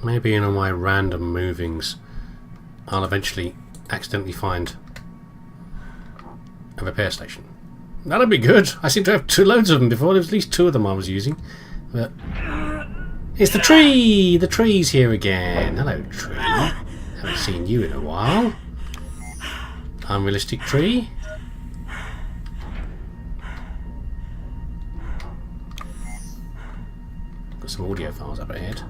Maybe in all my random movings I'll eventually accidentally find a repair station. That'll be good. I seem to have loads of them before. There was at least 2 of them I was using. But it's the tree! The tree's here again. Hello, tree. Haven't seen you in a while. Unrealistic tree. Got some audio files up ahead.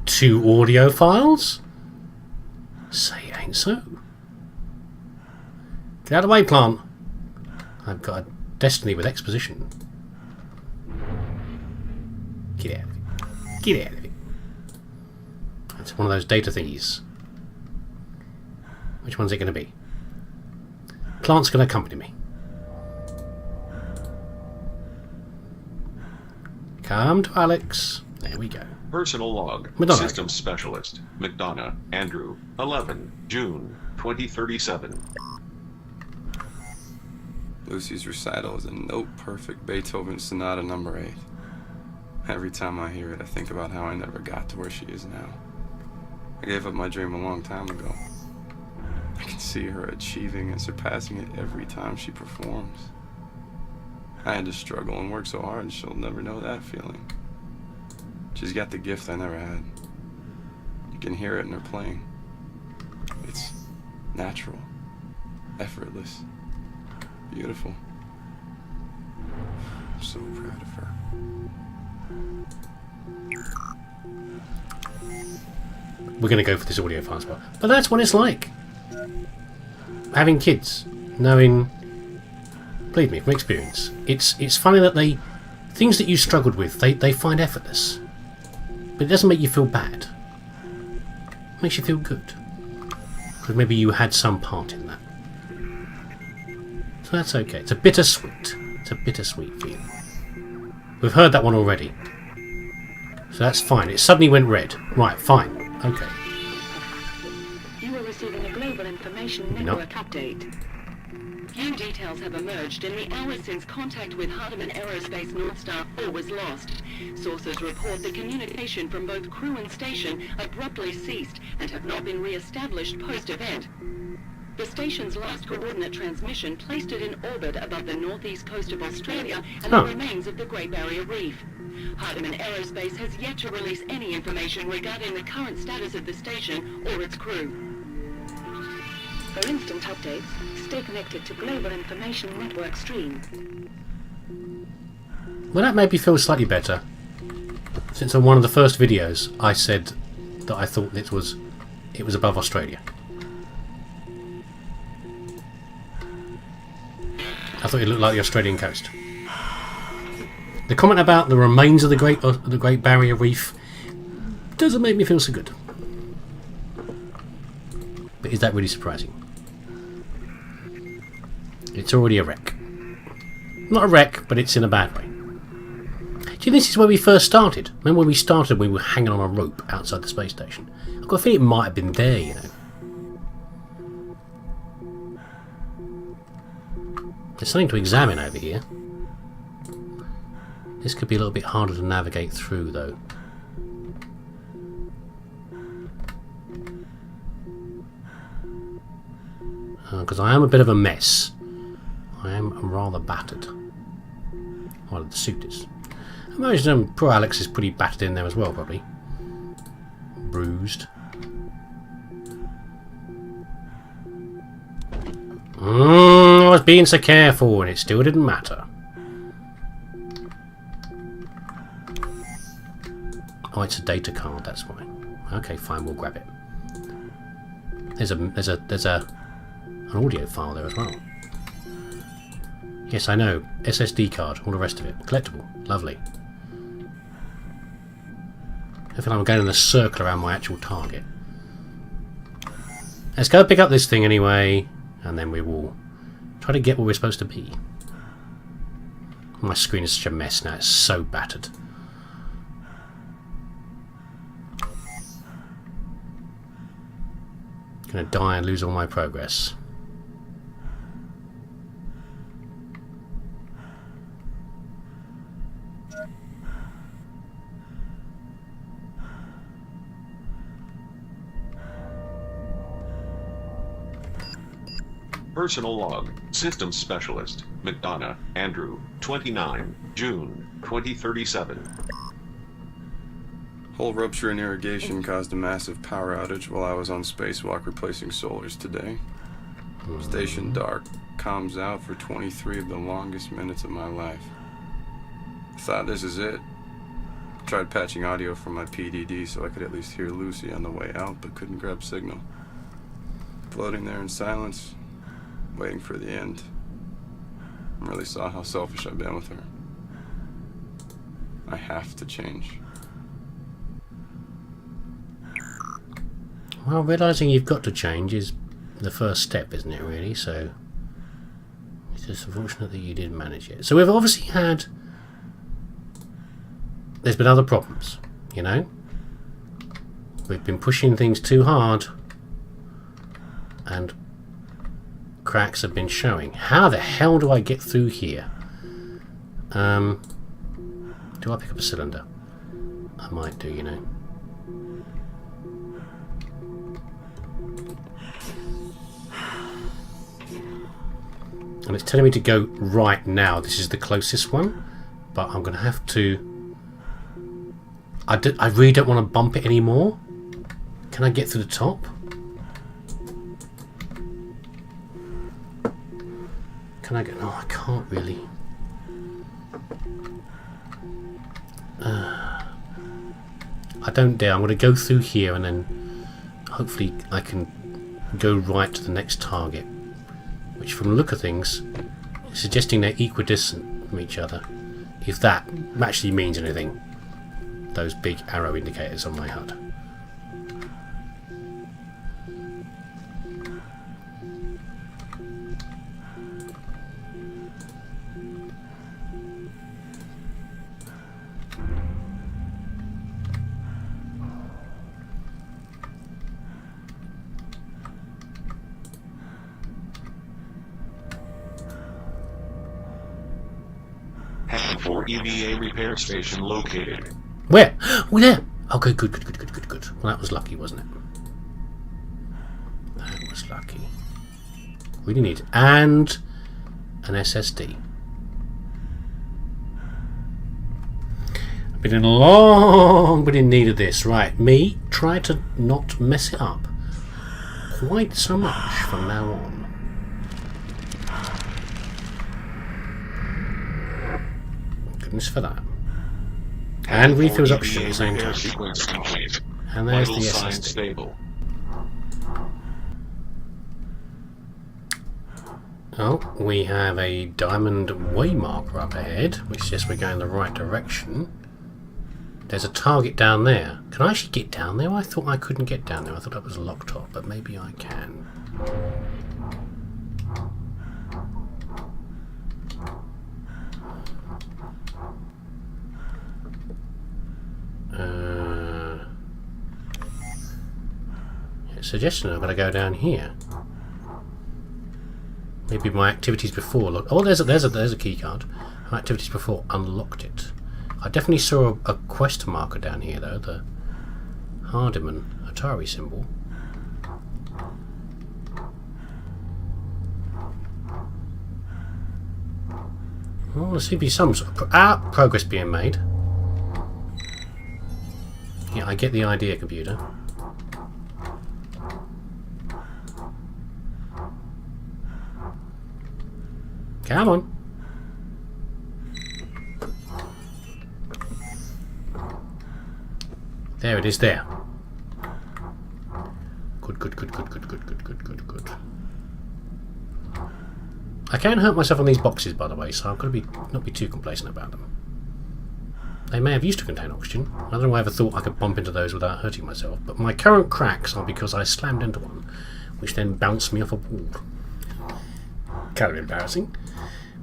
Two audio files? Say it ain't so. Get out of the way, plant. I've got a destiny with Exposition. Get out of it. Get out of it. It's one of those data thingies. Which one's it going to be? Plant's going to accompany me. Come to Alex. There we go. Personal log. Madonna. System Specialist. McDonough. Andrew. 11. June. 2037. Lucy's recital is a note-perfect Beethoven Sonata No. 8. Every time I hear it, I think about how I never got to where she is now. I gave up my dream a long time ago. I can see her achieving and surpassing it every time she performs. I had to struggle and work so hard, she'll never know that feeling. She's got the gift I never had. You can hear it in her playing. It's natural, effortless, beautiful. I'm so proud of her. We're going to go for this audio file spot. But that's what it's like. Having kids. Knowing... Believe me, from experience. It's funny that things that you struggled with, they find effortless. But it doesn't make you feel bad. It makes you feel good. Because maybe you had some part in that. So that's okay. It's a bittersweet. It's a bittersweet feeling. We've heard that one already. So that's fine. It suddenly went red. Right, fine. Okay. You are receiving a global information network update. New details have emerged in the hours since contact with Hardeman Aerospace North Star 4 was lost. Sources report the communication from both crew and station abruptly ceased and have not been re-established post-event. The station's last coordinate transmission placed it in orbit above the northeast coast of Australia and the remains of the Great Barrier Reef. Hardeman Aerospace has yet to release any information regarding the current status of the station or its crew. For instant updates, stay connected to Global Information Network stream. Well, that made me feel slightly better. Since on one of the first videos I said that I thought it was above Australia. I thought it looked like the Australian coast. The comment about the remains of the Great Barrier Reef doesn't make me feel so good. But is that really surprising? It's already a wreck. Not a wreck, but it's in a bad way. See, this is where we first started. Remember when we started, we were hanging on a rope outside the space station. I've got a feeling it might have been there, you know. There's something to examine over here. This could be a little bit harder to navigate through, though. Because I am a bit of a mess. I am rather battered. Well, the suit is. I imagine poor Alex is pretty battered in there as well, probably. Bruised. I was being so careful and it still didn't matter. Oh, it's a data card, that's why. Okay, fine, we'll grab it. There's an audio file there as well. Yes, I know. SSD card, all the rest of it. Collectible. Lovely. I feel like I'm going in a circle around my actual target. Let's go pick up this thing anyway, and then we will Try to get where we're supposed to be. My screen is such a mess now, it's so battered. Gonna die and lose all my progress. Personal log. System specialist. McDonough, Andrew. 29 June 2037. Hole rupture in irrigation caused a massive power outage while I was on spacewalk replacing solars today. Station dark. Comms out for 23 of the longest minutes of my life. Thought this is it. Tried patching audio from my PDD so I could at least hear Lucy on the way out, but couldn't grab signal. Floating there in silence, waiting for the end. I really saw how selfish I've been with her. I have to change. Well, realising you've got to change is the first step, isn't it, really? So it's just unfortunate that you didn't manage it. So we've obviously had... There's been other problems, you know? We've been pushing things too hard and cracks have been showing. How the hell do I get through here? Do I pick up a cylinder? I might do, you know. And it's telling me to go right now. This is the closest one, but I'm going to have to... I really don't want to bump it anymore. Can I get through the top? Can I go? No, I can't really. I don't dare. I'm going to go through here and then hopefully I can go right to the next target, which from the look of things is suggesting they're equidistant from each other, if that actually means anything. Those big arrow indicators on my HUD. For EVA repair station located. Where? We're there! Okay, good. Well, that was lucky, wasn't it? That was lucky. Really need it. And an SSD. I've been in need of this. Right, me, try to not mess it up quite so much from now on. Goodness for that. And refills oxygen at the same time. And there's the SSD. Stable. Oh, we have a diamond way marker up ahead, which suggests we're going the right direction. There's a target down there. Can I actually get down there? I thought I couldn't get down there. I thought that was locked off, but maybe I can. Suggestion I'm going to go down here. Maybe my activities before look. Oh, there's a key card. My activities before unlocked it. I definitely saw a quest marker down here though, the Hardiman Atari symbol. Well, there seems to be some sort of progress being made. Yeah, I get the idea, computer. Come on. There it is there. Good. I can hurt myself on these boxes, by the way, so I've got to not be too complacent about them. They may have used to contain oxygen. I don't know why I ever thought I could bump into those without hurting myself, but my current cracks are because I slammed into one, which then bounced me off a board. Kind of embarrassing.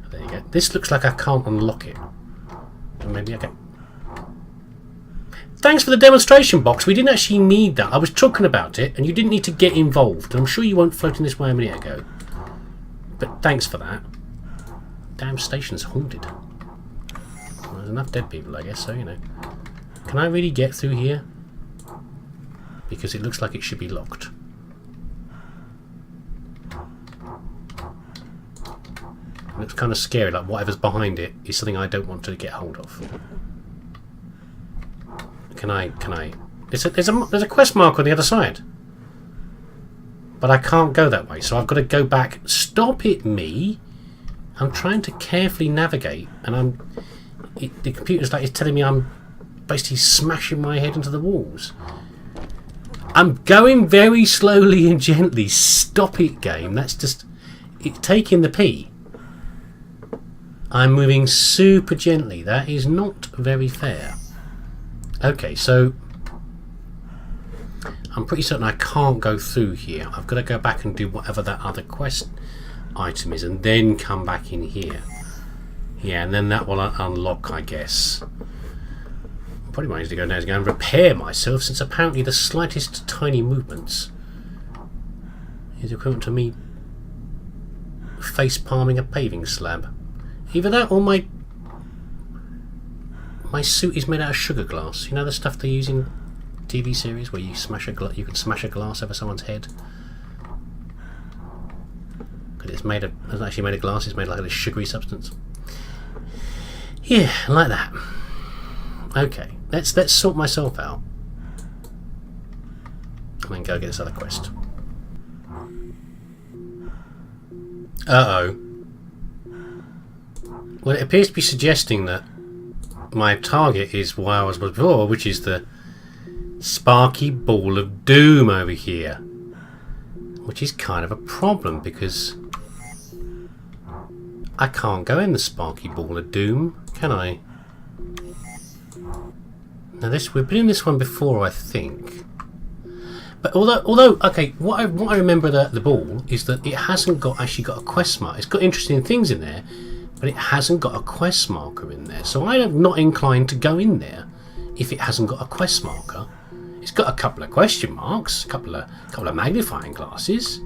But there you go. This looks like I can't unlock it. Maybe I can. Thanks for the demonstration box. We didn't actually need that. I was talking about it, and you didn't need to get involved. And I'm sure you weren't floating this way a minute ago. But thanks for that. Damn station's haunted. Well, there's enough dead people, I guess, so, you know. Can I really get through here? Because it looks like it should be locked. It looks kind of scary, like whatever's behind it is something I don't want to get hold of. Can I? There's a quest mark on the other side. But I can't go that way, so I've got to go back. Stop it, me! I'm trying to carefully navigate, and the computer's like it's telling me I'm basically smashing my head into the walls. I'm going very slowly and gently. Stop it, game. That's just it's taking the pee. I'm moving super gently. That is not very fair. Okay, so I'm pretty certain I can't go through here. I've got to go back and do whatever that other quest item is and then come back in here. Yeah, and then that will unlock, I guess. Probably what I need to go now is go and repair myself, since apparently the slightest tiny movements is equivalent to me face palming a paving slab. Either that or my suit is made out of sugar glass. You know the stuff they use in TV series where you you can smash a glass over someone's head. Because it's not actually made of glass. It's made like a sugary substance. Yeah, like that. Okay, let's sort myself out, and then go get this other quest. Uh-oh. Well, it appears to be suggesting that my target is where I was before, which is the sparky ball of doom over here. Which is kind of a problem, because I can't go in the sparky ball of doom, can I? Now we've been in this one before, I think. But although okay, what I remember about the ball is that it hasn't actually got a quest mark. It's got interesting things in there, but it hasn't got a quest marker in there. So I'm not inclined to go in there if it hasn't got a quest marker. It's got a couple of question marks, a couple of magnifying glasses.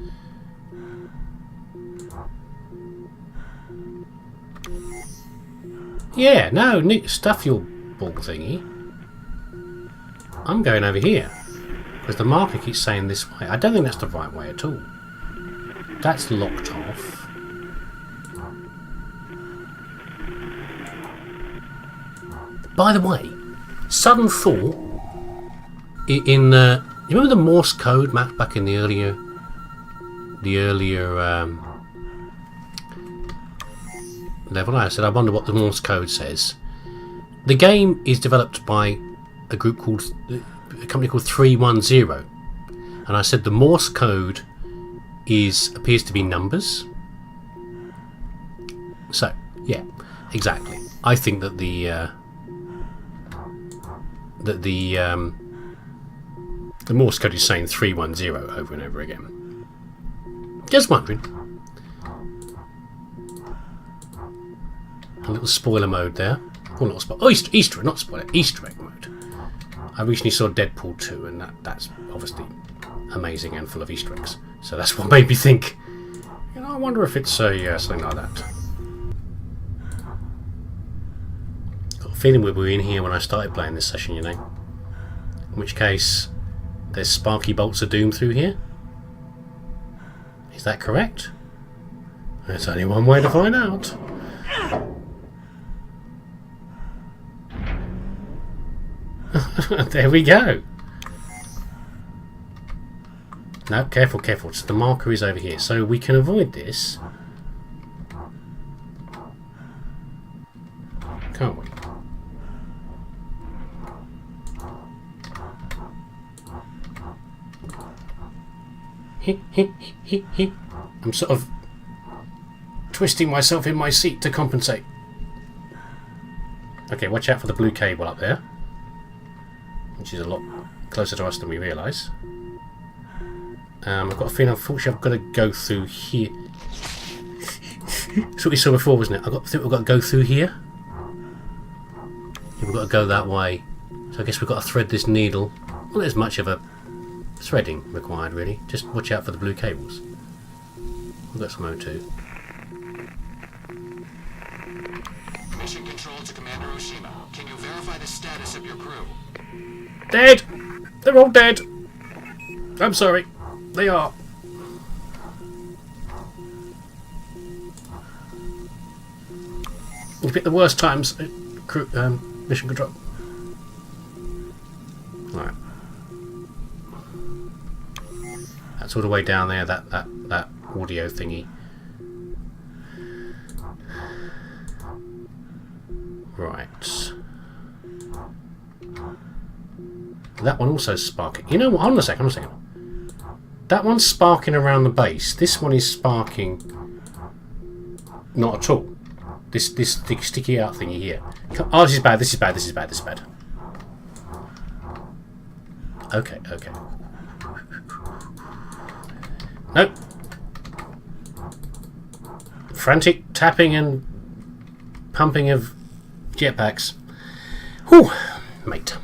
Yeah, no, stuff your ball thingy. I'm going over here because the marker keeps saying this way. I don't think that's the right way at all. That's locked off. By the way, sudden thought. You remember the Morse code map back in the earlier level? I said I wonder what the Morse code says. The game is developed by a company called 310, and I said the Morse code appears to be numbers. So yeah, exactly. I think that the Morse code is saying 310 over and over again. Just wondering. A little spoiler mode there. Or not spoiler. Oh, Easter egg, not spoiler. Easter egg mode. I recently saw Deadpool 2, and that's obviously amazing and full of Easter eggs. So that's what made me think. You know, I wonder if it's something like that. Got a feeling we were in here when I started playing this session, you know. In which case, there's sparky bolts of doom through here. Is that correct? There's only one way to find out. There we go. No, careful. So the marker is over here. So we can avoid this. Can't we? I'm sort of twisting myself in my seat to compensate. Okay, watch out for the blue cable up there, which is a lot closer to us than we realise. I've got a feeling, unfortunately, I've got to go through here. That's what we saw before, wasn't it? I think we've got to go through here. Yeah, we've got to go that way. So I guess we've got to thread this needle. Well, there's much of a threading required, really. Just watch out for the blue cables. We've got some O2. Mission control to Commander Oshima. Can you verify the status of your crew? Dead! They're all dead! I'm sorry. They are. You pick the worst times. Crew, mission control. Alright. That's all the way down there, that audio thingy. Right. That one also sparking. You know what? Hold on a second. That one's sparking around the base. This one is sparking not at all. This sticky out thingy here. Oh, this is bad. Okay. Nope. Frantic tapping and pumping of jetpacks. Whew, mate.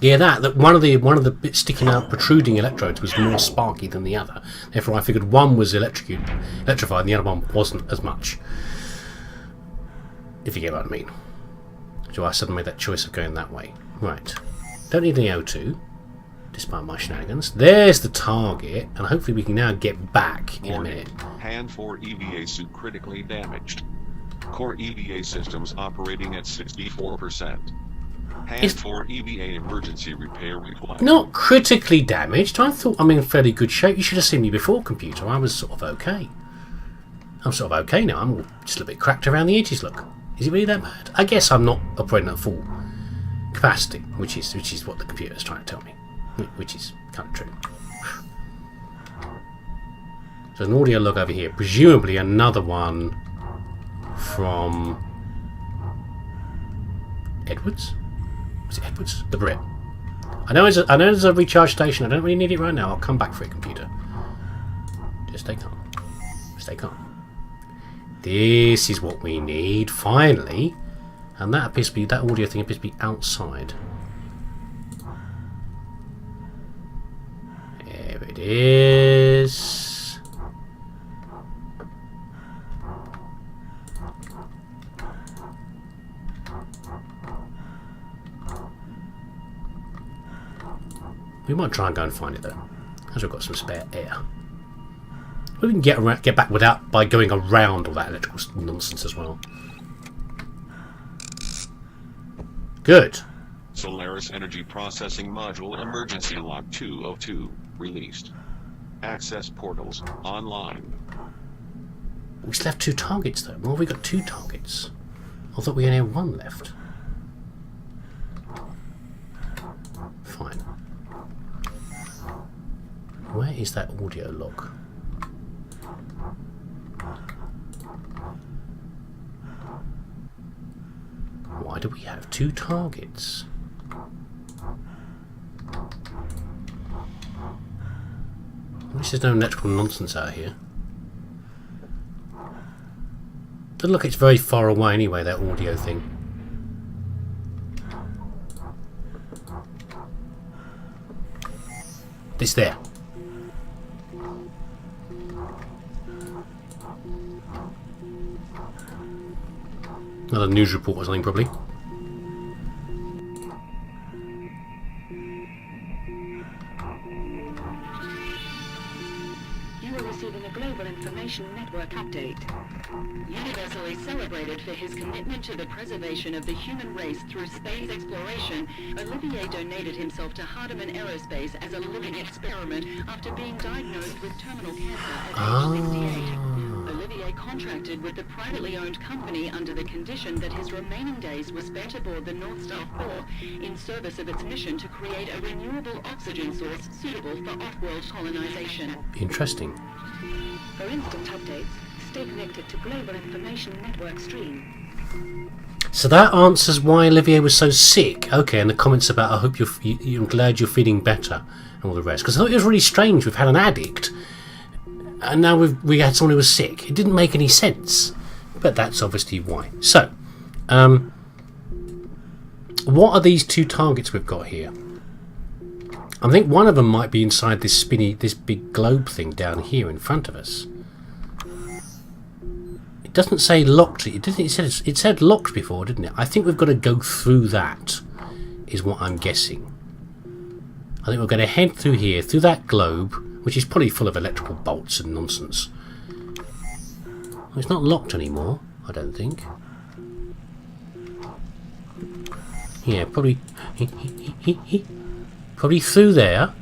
Yeah, that one of the bits sticking out, protruding electrodes was more sparky than the other. Therefore, I figured one was electrified and the other one wasn't as much. If you get what I mean. So I suddenly made that choice of going that way. Right. Don't need any O2, despite my shenanigans. There's the target, and hopefully we can now get back in a minute. Hand 4 EVA suit critically damaged. Core EVA systems operating at 64%. Hand 4 EVA emergency repair required. Not critically damaged. I thought I'm in fairly good shape. You should have seen me before, computer. I was sort of okay. I'm sort of okay now. I'm just a little bit cracked around the edges, look. Is it really that bad? I guess I'm not operating at full capacity, which is what the computer's trying to tell me. Which is kind of true. So an audio log over here. Presumably another one from Edwards? Was it Edwards? The Brit. I know there's a recharge station. I don't really need it right now. I'll come back for it, computer. Just stay calm. Stay calm. This is what we need, finally. And that appears to be, that audio thing appears to be outside. There it is. We might try and go and find it though, as we've got some spare air. We can get back without by going around all that electrical nonsense as well. Good. Solaris Energy Processing Module Emergency Lock 202 released. Access portals online. We still have 2 targets though. Well, we got 2 targets. I thought we only had 1 left. Fine. Where is that audio log? Why do we have 2 targets? At least there's no electrical nonsense out here. Doesn't look it's very far away anyway, that audio thing. It's there. Another news report or something, probably. You are receiving a global information network update. Universally celebrated for his commitment to the preservation of the human race through space exploration, Olivier donated himself to Hardeman Aerospace as a living experiment after being diagnosed with terminal cancer at age 68. Olivier contracted with the privately owned company under the condition that his remaining days were spent aboard the North Star 4 in service of its mission to create a renewable oxygen source suitable for off-world colonization. Interesting. For instant updates, stay connected to Global Information Network stream. So that answers why Olivier was so sick. Okay, and the comments about I hope I'm glad you're feeling better and all the rest. Because I thought it was really strange. We've had an addict and now we had someone who was sick. It didn't make any sense, but that's obviously why. So, what are these two targets we've got here? I think one of them might be inside this big globe thing down here in front of us. It doesn't say locked. It said locked before, didn't it? I think we've got to go through that, is what I'm guessing. I think we're going to head through here, through that globe, which is probably full of electrical bolts and nonsense. Well, it's not locked anymore, I don't think. Yeah, probably through there,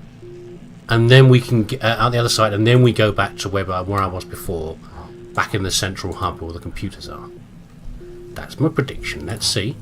and then we can get out the other side, and then we go back to where I was before, back in the central hub where the computers are. That's my prediction. Let's see.